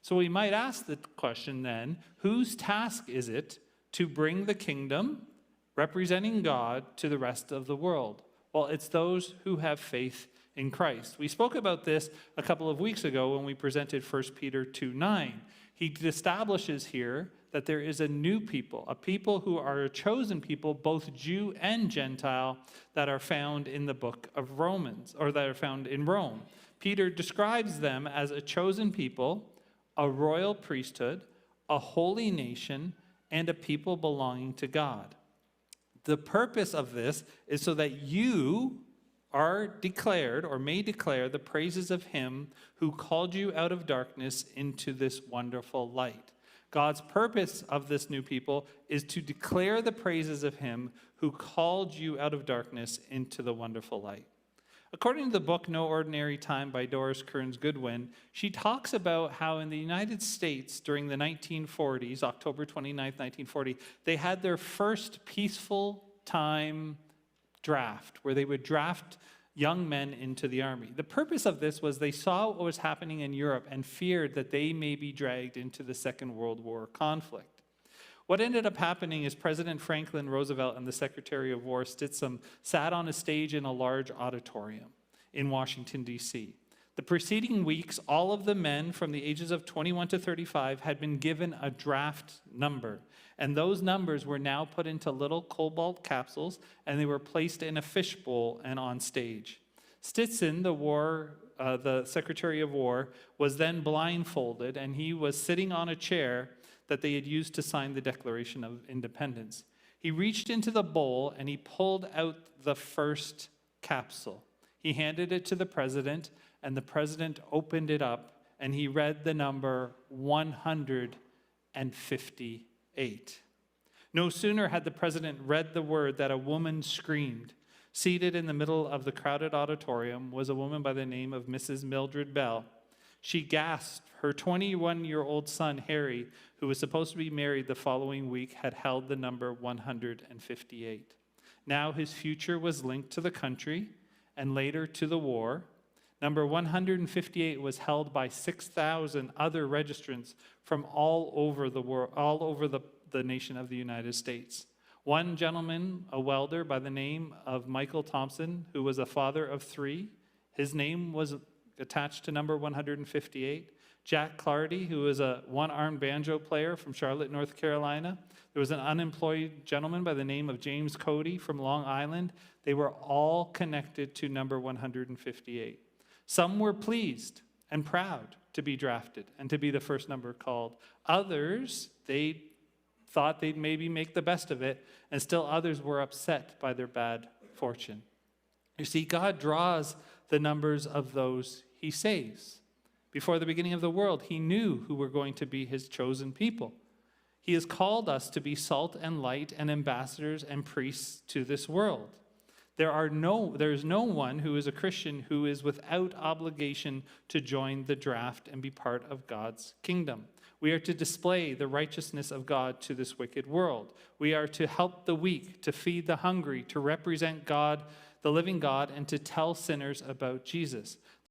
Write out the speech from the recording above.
So we might ask the question then, whose task is it to bring the kingdom, representing God, to the rest of the world? Well, it's those who have faith in Christ. We spoke about this a couple of weeks ago when we presented 1 Peter 2:9. He establishes here that there is a new people, a people who are a chosen people, both Jew and Gentile, that are found in the book of Romans, or that are found in Rome. Peter describes them as a chosen people, a royal priesthood, a holy nation, and a people belonging to God. The purpose of this is so that you are declared, or may declare, the praises of him who called you out of darkness into this wonderful light. God's purpose of this new people is to declare the praises of him who called you out of darkness into the wonderful light. According to the book No Ordinary Time by Doris Kearns Goodwin, she talks about how in the United States during the 1940s, October 29th, 1940, they had their first peaceful time draft, where they would draft young men into the army. The purpose of this was they saw what was happening in Europe and feared that they may be dragged into the Second World War conflict. What ended up happening is President Franklin Roosevelt and the Secretary of War Stitsom sat on a stage in a large auditorium in Washington, D.C. The preceding weeks, all of the men from the ages of 21 to 35 had been given a draft number. And those numbers were now put into little cobalt capsules, and they were placed in a fishbowl and on stage. Stitson, the Secretary of War, was then blindfolded, and he was sitting on a chair that they had used to sign the Declaration of Independence. He reached into the bowl, and he pulled out the first capsule. He handed it to the president, and the president opened it up, and he read the number 158. No sooner had the president read the word that a woman screamed. Seated in the middle of the crowded auditorium was a woman by the name of Mrs. Mildred Bell. She gasped. Her 21-year-old son, Harry, who was supposed to be married the following week, had held the number 158. Now his future was linked to the country and later to the war. Number 158 was held by 6,000 other registrants from all over the world, all over the nation of the United States. One gentleman, a welder by the name of Michael Thompson, who was a father of 3, his name was attached to number 158. Jack Clardy, who was a one-armed banjo player from Charlotte, North Carolina. There was an unemployed gentleman by the name of James Cody from Long Island. They were all connected to number 158. Some were pleased and proud to be drafted and to be the first number called. Others, they thought they'd maybe make the best of it, and still others were upset by their bad fortune. You see, God draws the numbers of those he saves. Before the beginning of the world, he knew who were going to be his chosen people. He has called us to be salt and light and ambassadors and priests to this world. There is no one who is a Christian who is without obligation to join the draft and be part of God's kingdom. We are to display the righteousness of God to this wicked world. We are to help the weak, to feed the hungry, to represent God, the living God, and to tell sinners about Jesus.